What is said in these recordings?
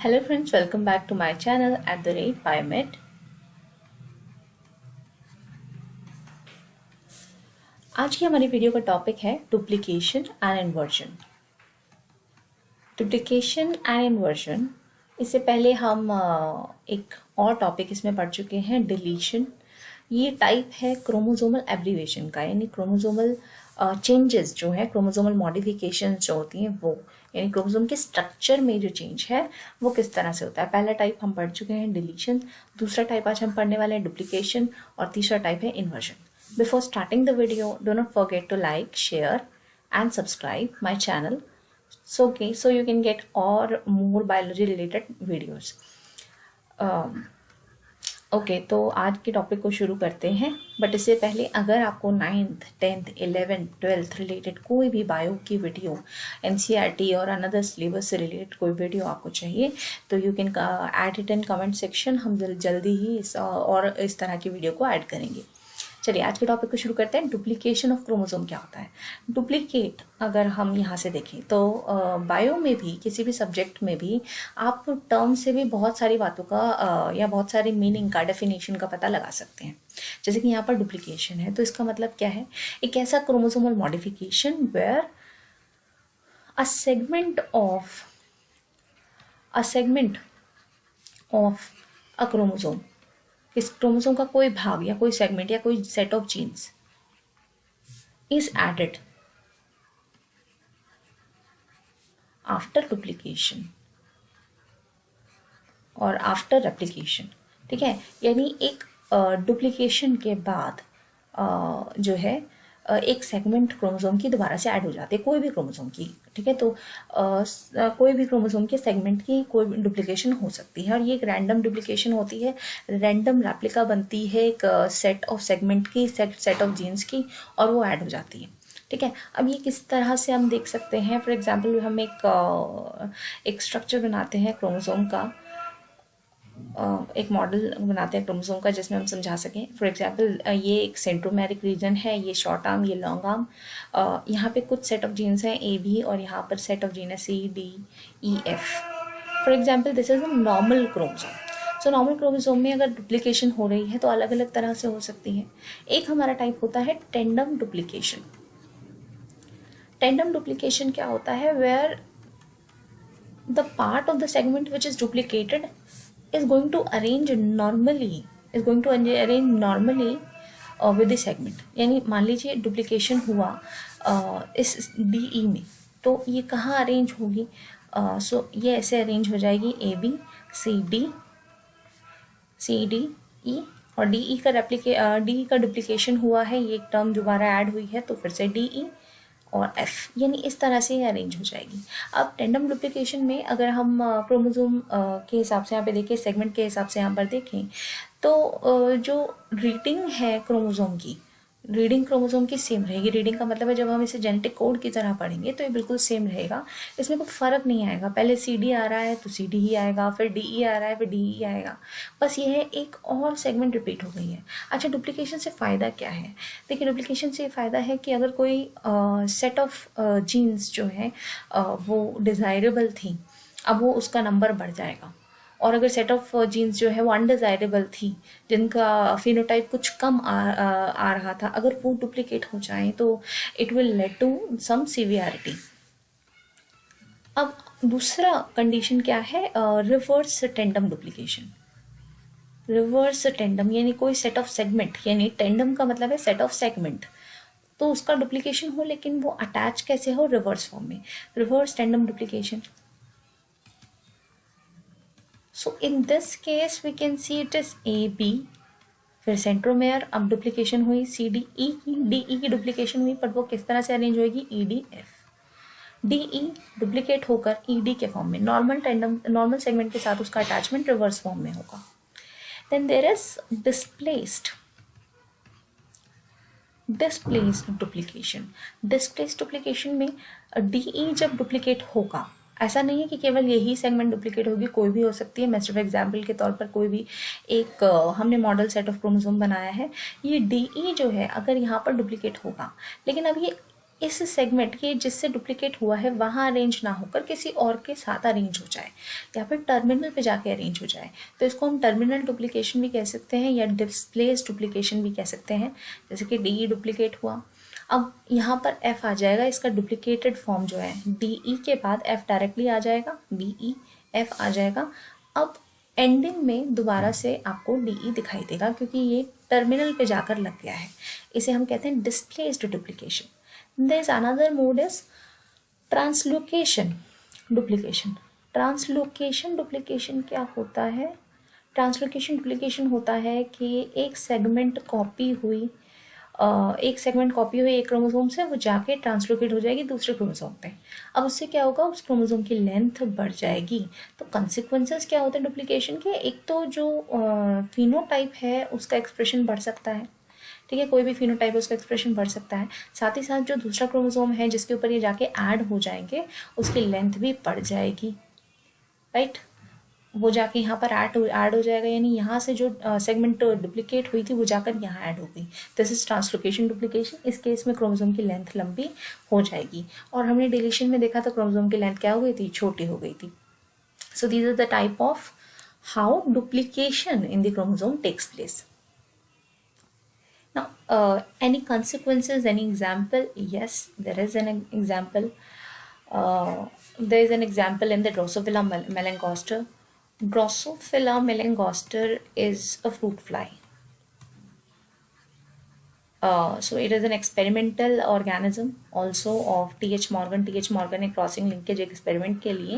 Hello friends, welcome back to my channel @biomed. आज की हमारी वीडियो का टॉपिक है duplication and inversion. Duplication and inversion, इससे पहले हम एक और टॉपिक इसमें पढ़ चुके हैं, डिलीशन। ये टाइप है क्रोमोसोमल एब्रीवेशन का, यानी क्रोमोसोमल चेंजेस जो है, क्रोमोसोमल मॉडिफिकेशन जो होती हैं वो, यानी क्रोमोसोम के स्ट्रक्चर में जो चेंज है वो किस तरह से होता है। पहला टाइप हम पढ़ चुके हैं डिलीशन, दूसरा टाइप आज हम पढ़ने वाले हैं डुप्लीकेशन, और तीसरा टाइप है inversion. Before starting the video, do not forget to like, share and subscribe my channel so you can get more biology related videos. Okay, तो आज के टॉपिक को शुरू करते हैं। बट इससे पहले अगर आपको 9th 10th 11th 12th related कोई भी बायो की वीडियो, NCERT और अनदर सिलेबस से रिलेटेड कोई वीडियो आपको चाहिए तो you can add it in comment section. हम जल्दी ही इस तरह की वीडियो को ऐड करेंगे। चलिए आज के टॉपिक को शुरू करते हैं। डुप्लीकेशन ऑफ क्रोमोसोम क्या होता है? डुप्लीकेट अगर हम यहाँ से देखें तो बायो में भी, किसी भी सब्जेक्ट में भी आप टर्म से भी बहुत सारी बातों का या बहुत सारी मीनिंग का, डेफिनेशन का पता लगा सकते हैं। जैसे कि यहाँ पर डुप्लीकेशन है तो इसका मतलब क्या है? एक ऐसा chromosomal modification where a segment of a chromosome, इस क्रोमोसोम का कोई भाग या कोई सेगमेंट या कोई set of genes is added after duplication और आफ्टर रेप्लिकेशन। ठीक है, यानी एक डुप्लीकेशन के बाद जो है एक सेगमेंट क्रोमोसोम की दोबारा से ऐड हो जाती है, कोई भी क्रोमोसोम की। ठीक है, तो कोई भी क्रोमोसोम के सेगमेंट की कोई डुप्लीकेशन हो सकती है, और ये एक रैंडम डुप्लीकेशन होती है। रैंडम रेप्लिका बनती है एक सेट ऑफ सेगमेंट की, सेट ऑफ जीन्स की, और वो ऐड हो जाती है। ठीक है, अब ये किस तरह से हम देख सकते हैं? फॉर एग्जाम्पल हम एक स्ट्रक्चर बनाते हैं क्रोमोसोम का, एक मॉडल बनाते हैं क्रोमोसोम का जिसमें हम समझा सकें। फॉर एग्जांपल ये एक सेंट्रोमेरिक रीजन है, ये शॉर्ट आर्म, ये लॉन्ग आर्म। यहाँ पे कुछ सेट ऑफ जीन्स हैं ए बी, और यहाँ पर सेट ऑफ जीन है C D E F. For example this is a normal chromosome. So normal chromosome में अगर डुप्लीकेशन हो रही है तो अलग अलग तरह से हो सकती है। एक हमारा टाइप होता है टेंडम डुप्लीकेशन। टेंडम डुप्लीकेशन क्या होता है? Where the part of the segment which is duplicated is going to arrange normally with the segment। यानी मान लीजिए डुप्लीकेशन हुआ इस DE में, तो ये कहाँ अरेंज होगी? सो ये ऐसे अरेंज हो जाएगी AB CD E, और DE का डुप्लीकेशन हुआ है, ये एक टर्म दोबारा ऐड हुई है तो फिर से DE और F, यानी इस तरह से ये अरेंज हो जाएगी। अब टेंडम डुप्लीकेशन में अगर हम क्रोमोसोम के हिसाब से यहाँ पे देखें, सेगमेंट के हिसाब से यहाँ पर देखें, तो जो रीडिंग है क्रोमोसोम की, रीडिंग क्रोमोसोम की सेम रहेगी। रीडिंग का मतलब है जब हम इसे जेनेटिक कोड की तरह पढ़ेंगे तो ये बिल्कुल सेम रहेगा, इसमें कोई फ़र्क नहीं आएगा। पहले CD आ रहा है तो CD ही आएगा, फिर DE आ रहा है फिर DE आएगा, बस ये है एक और सेगमेंट रिपीट हो गई है। अच्छा, डुप्लीकेशन से फ़ायदा क्या है? देखिए, डुप्लीकेशन से फ़ायदा है कि अगर कोई सेट ऑफ जीन्स जो है वो डिज़ायरेबल थी, अब वो उसका नंबर बढ़ जाएगा। और अगर सेट ऑफ जीन्स जो है वो अनडिज़ायरेबल थी, जिनका फिनोटाइप कुछ कम आ रहा था, अगर वो डुप्लीकेट हो जाए तो it will lead to some severity. अब दूसरा कंडीशन क्या है? Reverse tandem duplication. Reverse tandem यानी कोई सेट ऑफ सेगमेंट, यानी टेंडम का मतलब है सेट ऑफ सेगमेंट, तो उसका डुप्लीकेशन हो लेकिन वो अटैच कैसे हो? रिवर्स फॉर्म में, reverse tandem duplication. So in this case we can see it is AB, फिर सेंट्रोमेयर, अब डुप्लीकेशन हुई CDE की, DE की डुप्लीकेशन हुई, पर वो किस तरह से अरेंज होगी? EDF। DE डुप्लीकेट होकर ED के फॉर्म में, नॉर्मल सेगमेंट के साथ उसका अटैचमेंट रिवर्स फॉर्म में होगा। Then there is displaced duplication. Displaced duplication में DE जब डुप्लीकेट होगा, ऐसा नहीं है कि केवल यही सेगमेंट डुप्लीकेट होगी, कोई भी हो सकती है। मैं सिर्फ एग्जाम्पल के तौर पर कोई भी एक हमने मॉडल सेट ऑफ क्रोमोसोम बनाया है, ये DE जो है अगर यहाँ पर डुप्लीकेट होगा, लेकिन अब ये इस सेगमेंट के जिससे डुप्लीकेट हुआ है वहाँ अरेंज ना होकर किसी और के साथ अरेंज हो जाए या फिर टर्मिनल पे जाके अरेंज हो जाए, तो इसको हम टर्मिनल डुप्लीकेशन भी कह सकते हैं या डिस्प्लेस डुप्लीकेशन भी कह सकते हैं। जैसे कि डी डुप्लीकेट हुआ, अब यहाँ पर एफ आ जाएगा, इसका डुप्लीकेटेड फॉर्म जो है डी ई के बाद एफ डायरेक्टली आ जाएगा, डी ई एफ आ जाएगा। अब एंडिंग में दोबारा से आपको डी ई दिखाई देगा क्योंकि ये टर्मिनल पे जाकर लग गया है, इसे हम कहते हैं displaced duplication. There is another mode is translocation duplication. Translocation duplication क्या होता है? ट्रांसलोकेशन डुप्लीकेशन होता है कि एक सेगमेंट कॉपी हुई एक क्रोमोसोम से, वो जाके ट्रांसलोकेट हो जाएगी दूसरे क्रोमोसोम पे। अब उससे क्या होगा, उस क्रोमोसोम की लेंथ बढ़ जाएगी। तो कंसिक्वेंसेस क्या होते हैं डुप्लीकेशन के? एक तो जो फिनोटाइप है उसका एक्सप्रेशन बढ़ सकता है, ठीक है, कोई भी फिनोटाइप उसका एक्सप्रेशन बढ़ सकता है। साथ ही साथ जो दूसरा क्रोमोसोम है जिसके ऊपर ये जाके ऐड हो जाएंगे उसकी लेंथ भी बढ़ जाएगी, राइट। वो जाके यहाँ पर ऐड हो जाएगा, यानी यहाँ से जो सेगमेंट डुप्लीकेट हुई थी वो जाकर यहाँ ऐड हो गई। This is translocation duplication. इस केस में क्रोमोसोम की लेंथ लंबी हो जाएगी। और हमने डिलीशन में देखा था क्रोमोसोम की लेंथ क्या हो गई थी, छोटी हो गई थी। So these are the type of how duplication in the chromosome takes place. Now, any consequences, any example? Yes, there is an example. There is an example in the Drosophila melanogaster. Drosophila melanogaster is a fruit fly. So it is an experimental organism also of T.H. Morgan. T.H. Morgan ने crossing linkage experiment के लिए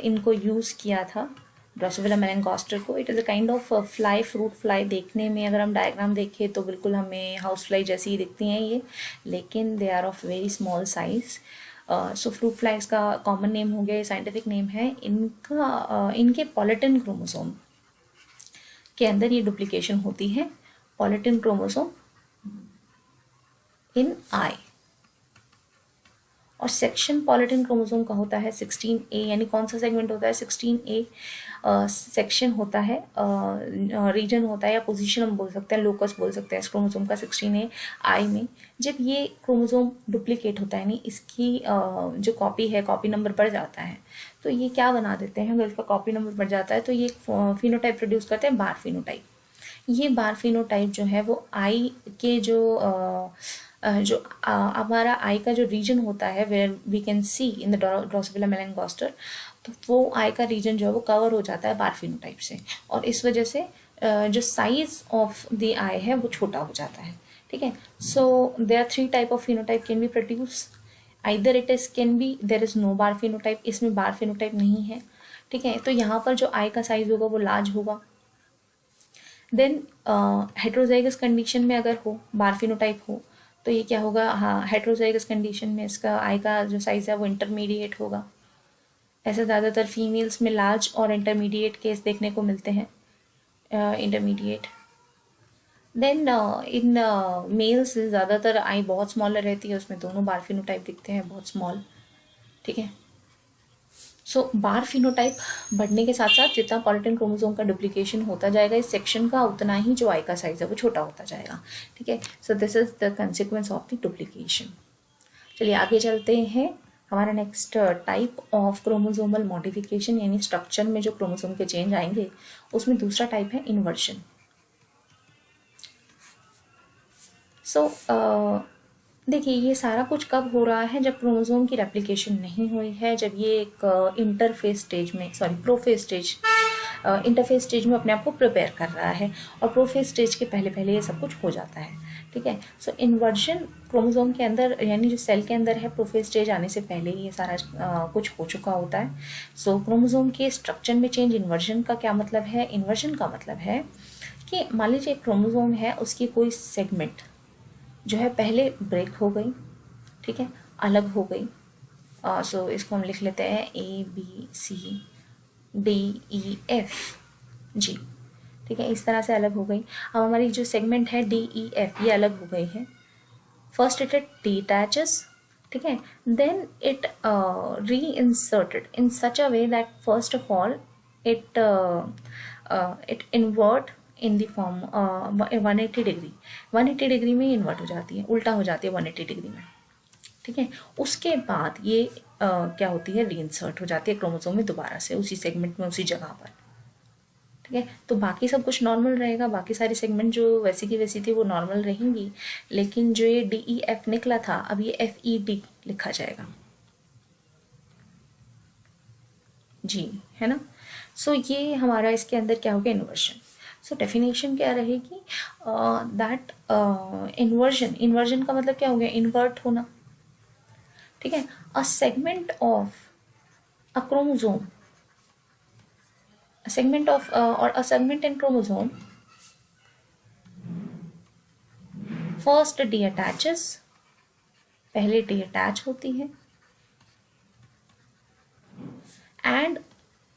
इनको use किया था, Drosophila मेलनगोस्टर को। It is a kind of fly, fruit fly. देखने में अगर हम डायग्राम देखें तो बिल्कुल हमें हाउस फ्लाई जैसी ही दिखती हैं ये, लेकिन they are of very small size. So fruit flies का कॉमन नेम हो गया, साइंटिफिक नेम है इनका। इनके पॉलिटिन क्रोमोसोम के अंदर ये डुप्लीकेशन होती है, पॉलिटिन क्रोमोसोम इन आई। और सेक्शन पॉलिटिन क्रोमोसोम का होता है 16A, यानी कौन सा सेगमेंट होता है 16A? सेक्शन होता है, रीजन होता है या पोजीशन हम बोल सकते हैं, लोकस बोल सकते हैं इस क्रोमोसोम का 16A आई में। जब ये क्रोमोसोम डुप्लीकेट होता है, यानी इसकी जो कॉपी है, कॉपी नंबर बढ़ जाता है, तो ये क्या बना देते हैं, अगर इसका कॉपी नंबर बढ़ जाता है तो ये फिनोटाइप प्रोड्यूस करते हैं, बार फिनोटाइप। ये बार फिनोटाइप जो है वो आई के जो हमारा आई का जो रीजन होता है where we can see in the Drosophila melanogaster, तो वो आई का रीजन जो है वो कवर हो जाता है बार फिनोटाइप से, और इस वजह से जो साइज ऑफ द आई है वो छोटा हो जाता है, ठीक है। So there are 3 type of phenotype can be produce. Either it is can be there is no bar phenotype, इसमें बार फिनोटाइप नहीं है, ठीक है। तो यहाँ पर जो आई का साइज होगा वो लार्ज होगा। देन हेट्रोजाइगस कंडीशन में अगर हो, बार फिनोटाइप हो, तो ये क्या होगा, हाँ, हेट्रोजाइगस कंडीशन में इसका आई का जो साइज है वो इंटरमीडिएट होगा। ऐसे ज़्यादातर फीमेल्स में लार्ज और इंटरमीडिएट केस देखने को मिलते हैं, इंटरमीडिएट। देन इन मेल्स ज़्यादातर आई बहुत स्मॉलर रहती है, उसमें दोनों बार फिनोटाइप दिखते हैं, बहुत स्मॉल, ठीक है। सो बार फिनोटाइप बढ़ने के साथ साथ जितना पॉलिटिन क्रोमोसोम का डुप्लीकेशन होता जाएगा इस सेक्शन का, उतना ही जो आई का साइज है वो छोटा होता जाएगा, ठीक है। So this is the consequence of the duplication. चलिए आगे चलते हैं। हमारा next type of chromosomal modification, यानी स्ट्रक्चर में जो क्रोमोसोम के चेंज आएंगे, उसमें दूसरा टाइप है इन्वर्जन। सो देखिए, ये सारा कुछ कब हो रहा है, जब क्रोमोसोम की रेप्लिकेशन नहीं हुई है, जब ये एक इंटरफेस स्टेज में, प्रोफेज स्टेज, इंटरफेस स्टेज में अपने आप को प्रिपेयर कर रहा है, और प्रोफेज स्टेज के पहले पहले ये सब कुछ हो जाता है, ठीक है। सो इन्वर्जन क्रोमोसोम के अंदर, यानी जो सेल के अंदर है, प्रोफेज स्टेज आने से पहले ही ये सारा कुछ हो चुका होता है। सो क्रोमोसोम के स्ट्रक्चर में चेंज, इन्वर्जन का क्या मतलब है? इन्वर्जन का मतलब है कि मान लीजिए एक क्रोमोसोम है, उसकी कोई सेगमेंट जो है पहले ब्रेक हो गई, ठीक है, अलग हो गई। सो इसको हम लिख लेते हैं ABCDEF जी, ठीक है, इस तरह से अलग हो गई। अब हमारी जो सेगमेंट है DEF, ये अलग हो गई है। फर्स्ट इट डिटैचेस, ठीक है, then it reinserted in such a way that first of all it invert in the form 180 degree में इन्वर्ट हो जाती है, उल्टा हो जाती है 180 डिग्री में, ठीक है। उसके बाद ये क्या होती है, रीइंसर्ट हो जाती है क्रोमोसोम में दोबारा से उसी सेगमेंट में उसी जगह पर। ठीक है, तो बाकी सब कुछ नॉर्मल रहेगा, बाकी सारी सेगमेंट जो वैसी की वैसी थी वो नॉर्मल रहेंगी, लेकिन जो ये DEF निकला था अब ये FED लिखा जाएगा जी, है ना। सो ये हमारा इसके अंदर क्या हो गया, इन्वर्जन। सो डेफिनेशन क्या रहेगी, दैट इन्वर्जन का मतलब क्या हो गया, इन्वर्ट होना। ठीक है, अ segment of a chromosome, segment of or a segment in chromosome first deattaches, पहले deattach होती है and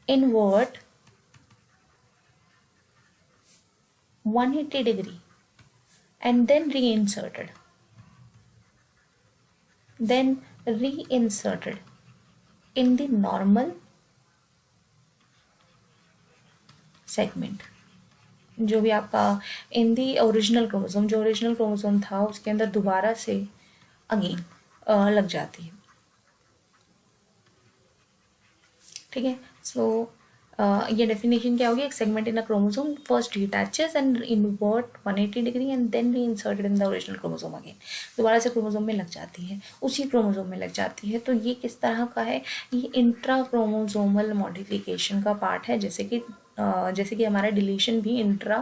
invert 180 degree and then reinserted in the normal segment, जो भी आपका इन दी ओरिजिनल क्रोमोसोम, जो ओरिजिनल क्रोमोसोम था उसके अंदर दोबारा से अगेन लग जाती है। ठीक है, सो ये डेफिनेशन क्या होगी, एक segment in a chromosome first detaches and invert 180 degree and then reinserted in the original chromosome again, दोबारा से क्रोमोसोम में लग जाती है, उसी क्रोमोसोम में लग जाती है। तो ये किस तरह का है, ये इंट्रा क्रोमोसोमल मॉडिफिकेशन का पार्ट है, जैसे कि हमारा डिलीशन भी इंट्रा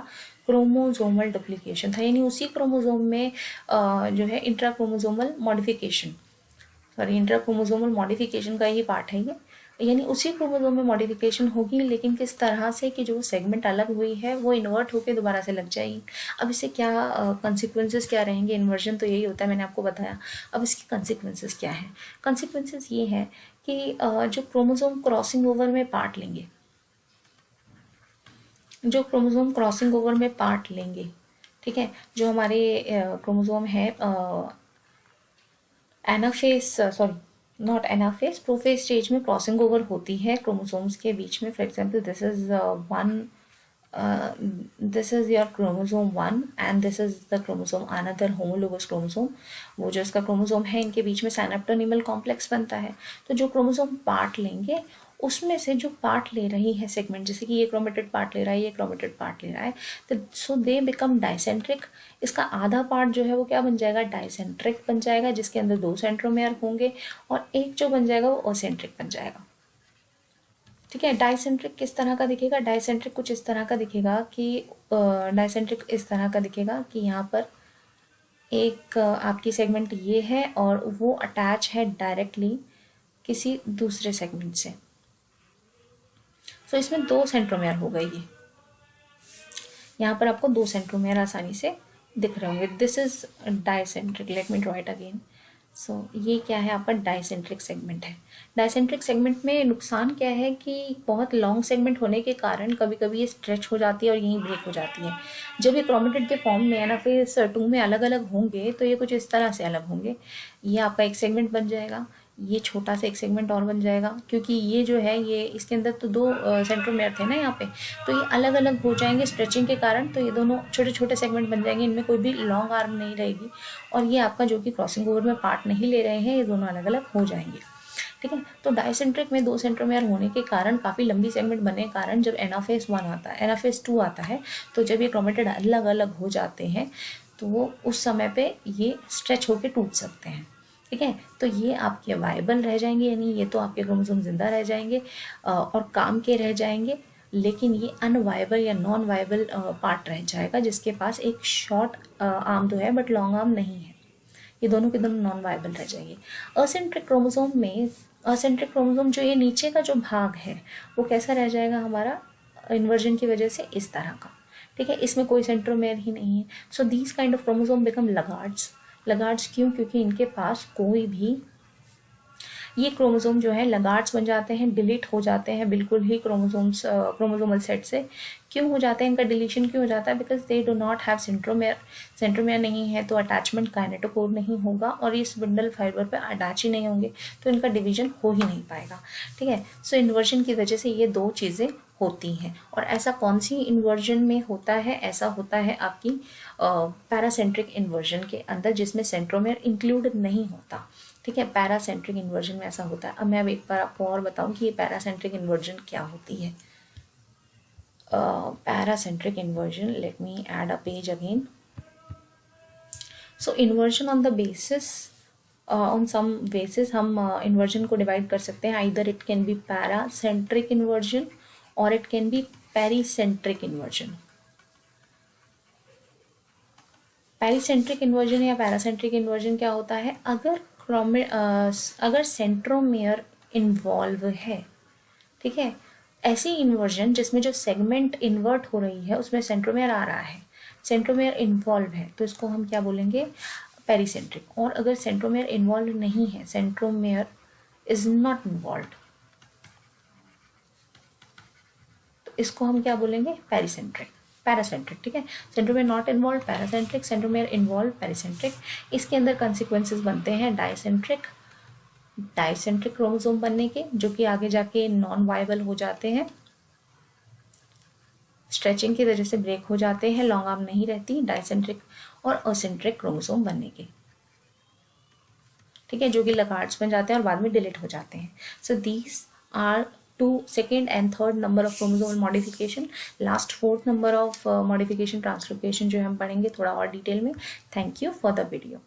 क्रोमोसोमल डुप्लीकेशन था, यानी उसी क्रोमोसोम में जो है इंट्रा क्रोमोसोमल मॉडिफिकेशन का ही पार्ट है ये, यानी उसी क्रोमोसोम में मॉडिफिकेशन होगी, लेकिन किस तरह से कि जो सेगमेंट अलग हुई है वो इन्वर्ट होकर दोबारा से लग जाएगी। अब इससे क्या कंसिक्वेंसेस क्या रहेंगे, इन्वर्जन तो यही होता है, मैंने आपको बताया। अब इसकी कंसिक्वेंसेस क्या है, कंसिक्वेंसेस ये है कि जो क्रोमोसोम क्रॉसिंग ओवर में पार्ट लेंगे, ठीक है, जो हमारे क्रोमोसोम है प्रोफेज स्टेज में क्रॉसिंग ओवर होती है क्रोमोसोम्स के बीच में। For example this is your chromosome 1 and this is the chromosome another homologous chromosome. वो जो इसका क्रोमोसोम है, इनके बीच में साइनेप्टोनिमल कॉम्प्लेक्स बनता है। तो जो क्रोमोसोम पार्ट लेंगे उसमें से जो पार्ट ले रही है सेगमेंट, जैसे कि ये क्रोमेटेड पार्ट ले रहा है, ये क्रोमेटेड पार्ट ले रहा है, तो सो दे बिकम डाइसेंट्रिक। इसका आधा पार्ट जो है वो क्या बन जाएगा, डाइसेंट्रिक बन जाएगा, जिसके अंदर 2 सेंट्रोमेयर होंगे, और एक जो बन जाएगा वो असेंट्रिक बन जाएगा। ठीक है, डाइसेंट्रिक किस तरह का दिखेगा, डाइसेंट्रिक कुछ इस तरह का दिखेगा कि यहाँ पर एक आपकी सेगमेंट ये है और वो अटैच है डायरेक्टली किसी दूसरे सेगमेंट से। तो इसमें 2 सेंट्रोमेयर हो गई, ये यहाँ पर आपको 2 सेंट्रोमेयर आसानी से दिख रहे होंगे। This is dicentric, let me draw it again. So ये क्या है, आपका डाइसेंट्रिक सेगमेंट है। डाइसेंट्रिक सेगमेंट में नुकसान क्या है कि बहुत लॉन्ग सेगमेंट होने के कारण कभी कभी ये स्ट्रेच हो जाती है और यहीं ब्रेक हो जाती है। जब ये क्रोमेटिड के फॉर्म में एनाफेज 2 में अलग अलग होंगे तो ये कुछ इस तरह से अलग होंगे। ये आपका एक सेगमेंट बन जाएगा, ये छोटा सा एक सेगमेंट और बन जाएगा, क्योंकि ये जो है ये इसके अंदर तो 2 सेंट्रोमेयर थे ना यहाँ पे, तो ये अलग अलग हो जाएंगे स्ट्रेचिंग के कारण। तो ये दोनों छोटे छोटे सेगमेंट बन जाएंगे, इनमें कोई भी लॉन्ग आर्म नहीं रहेगी, और ये आपका जो कि क्रॉसिंग ओवर में पार्ट नहीं ले रहे हैं, ये दोनों अलग अलग हो जाएंगे। ठीक है, तो डाइसेंट्रिक में 2 सेंट्रोमेयर होने के कारण, काफ़ी लंबी सेगमेंट बनने के कारण, जब एनाफेज 1 आता है, एनाफेज 2 आता है, तो जब ये क्रोमेटेड अलग अलग हो जाते हैं तो वो उस समय पे ये स्ट्रेच होके टूट सकते हैं। ठीक है, तो ये आपके वायबल रह जाएंगे, यानी ये तो आपके क्रोमोसोम जिंदा रह जाएंगे और काम के रह जाएंगे, लेकिन ये अनवायबल या नॉन वायबल पार्ट रह जाएगा, जिसके पास एक शॉर्ट आर्म तो है बट लॉन्ग आर्म नहीं है। ये दोनों के दोनों नॉन वायबल रह जाएंगे। असेंट्रिक क्रोमोसोम जो ये नीचे का जो भाग है वो कैसा रह जाएगा हमारा, इन्वर्जन की वजह से इस तरह का। ठीक है, इसमें कोई सेंट्रोमेयर ही नहीं है। So these kind of chromosome become laggards क्यों, क्योंकि इनके पास कोई भी, ये क्रोमोसोम जो है लगार्ड्स बन जाते हैं, डिलीट हो जाते हैं बिल्कुल ही क्रोमोसोमल सेट से। क्यों हो जाते हैं, इनका डिलीशन क्यों हो जाता है, because they do not have centromere नहीं है, तो अटैचमेंट काइनेटोकोर नहीं होगा और ये स्पिंडल फाइबर पे अटैच ही नहीं होंगे, तो इनका डिवीजन हो ही नहीं पाएगा। ठीक है, सो इन्वर्जन की वजह से ये 2 चीज़ें होती हैं। और ऐसा कौन सी इन्वर्जन में होता है, ऐसा होता है आपकी पैरासेंट्रिक इन्वर्जन के अंदर, जिसमें सेंट्रोमेयर इंक्लूड नहीं होता। ठीक है, पैरासेंट्रिक इन्वर्जन में ऐसा होता है। अब मैं एक बार आपको और बताऊं कि ये पैरासेंट्रिक इन्वर्जन क्या होती है। Paracentric inversion, let me add a page again. So inversion on the basis, on some basis हम इन्वर्जन को डिवाइड कर सकते हैं। Either it can be paracentric inversion और it can be pericentric inversion. Pericentric inversion या paracentric inversion क्या होता है, अगर सेंट्रोमेयर इन्वॉल्व है, ठीक है, ऐसी इन्वर्जन जिसमें जो सेगमेंट इन्वर्ट हो रही है उसमें सेंट्रोमेयर आ रहा है, सेंट्रोमेयर इन्वॉल्व है, तो इसको हम क्या बोलेंगे, पेरीसेंट्रिक। और अगर सेंट्रोमेयर इन्वॉल्व नहीं है, सेंट्रोमेयर इज नॉट इन्वॉल्व, तो इसको हम क्या बोलेंगे, पेरीसेंट्रिक, पैरासेंट्रिक। ठीक है, centromere not involve paracentric, centromere involve pericentric. इसके अंदर कंसिक्वेंसेस बनते हैं डाइसेंट्रिक क्रोमोसोम बनने के, जो कि आगे जाके नॉन वायबल हो जाते हैं, स्ट्रेचिंग की वजह से ब्रेक हो जाते हैं, लॉन्ग आर्म नहीं रहती, डाइसेंट्रिक और असेंट्रिक क्रोमोसोम बनने के, ठीक है, जो कि लगार्ड्स बन जाते हैं और बाद में डिलीट हो जाते हैं। So these are 2 second and third number of chromosomal modification. Last 4th number of modification translocation जो हम पढ़ेंगे थोड़ा और डिटेल में। Thank you for the video.